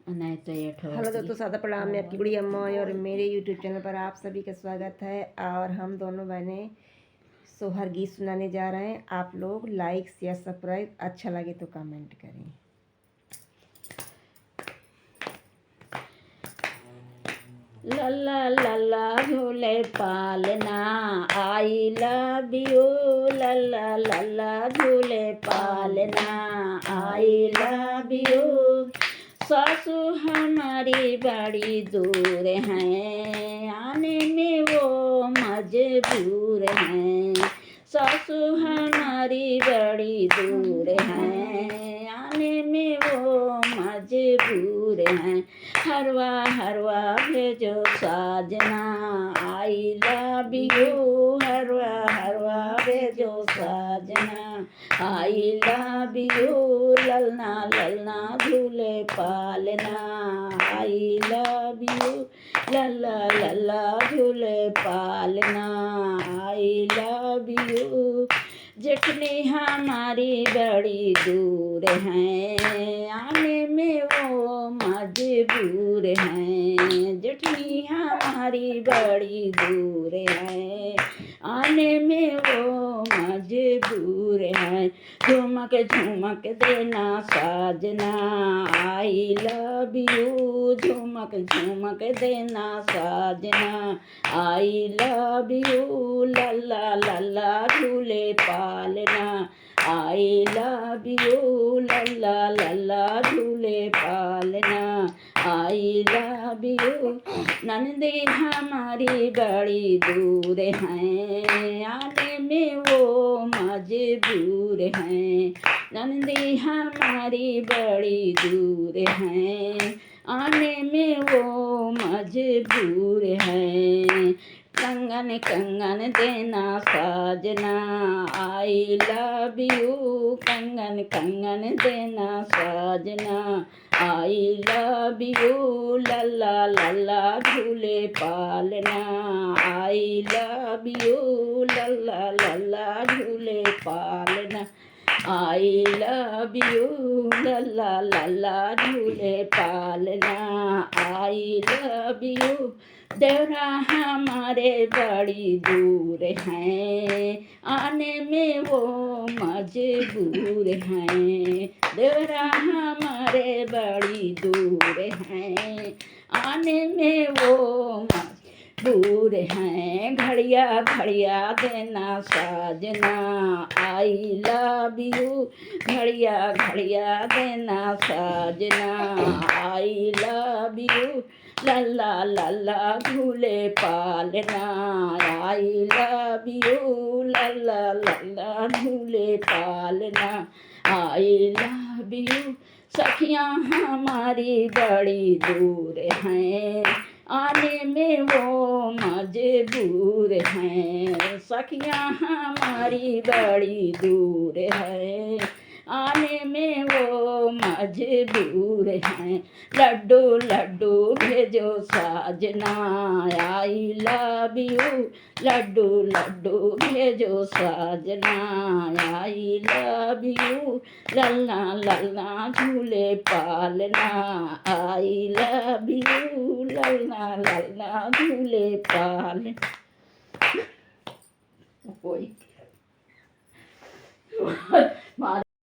Hello दोस्तों, सादा प्रणाम। मैं आपकी बड़ी अम्मा और मेरे यूट्यूब चैनल पर आप सभी का स्वागत है। और हम दोनों बहनें सोहर गीत सुनाने जा रहे हैं। आप लोग लाइक शेयर सब्सक्राइब, अच्छा लगे तो कमेंट करें। लल्ला लल्ला झूले पालना, आई लव यू। लल्ला लल्ला झूले पालना, आई लव यू। सासू हमारी बड़ी दूर हैं, आने में वो मजबूर हैं। सासू हमारी बड़ी दूर हैं, आने में वो मजबूर हैं। हरवा हरवा भेजो साजना, आई लव यू। हरवा हरवा भेजो साजना, आई लव यू। ललना ललना झूले पालना, आई लव यू। लल्ला लल्ला झूले पालना, आई लव यू। जेठनी हमारी बड़ी दूर हैं, आने में वो मजबूर हैं। जेठनी हमारी बड़ी दूर है, आने में वो मजबूर है। झुमक झुमक देना साजना, आई लव यू। झुमक झुमक देना साजना, आई लव यू। लल्ला लल्ला झूले पालना, आई लव यू। लल्ला लल्ला झूले पालना, आई लव यू। नंदी हमारी बड़ी दूर हैं, आने में वो मजबूर हैं। नंदी हमारी बड़ी दूर हैं, आने में वो मजबूर हैं। कंगन कंगन देना साजना, आई लव यू। कंगन कंगन देना साजना, आई लव यू। लल्ला लल्ला झूले पालना, आई लव यू। लल्ला लल्ला झूले पालना, आई लव यू। लल्ला लल्ला झूले पालना, आई लव यू। देवरा हमारे बड़ी दूर हैं, आने में वो मजबूर हैं। देवरा हमारे बड़ी दूर हैं, आने में वो मजबूर हैं। घड़िया घड़िया देना साजना, आई लव यू। घड़िया घड़िया देना साजना, आई लव यू। लल्ला लल्ला झूले पालना, आई लव यू। लल्ला लल्ला झूले पालना, आई लव यू। सखियाँ हमारी बड़ी दूर हैं, आने में वो मजबूर हैं। सखियाँ हमारी बड़ी दूर है, आने में वो मजबूर हैं। लड्डू लड्डू भेजो साजना, I love you. Laddoo laddoo भेजो साजना, आई लव यू। लल्ला लल्ला झूले पालना, आई लव यू। लल्ला लल्ला झूले पालना। कोई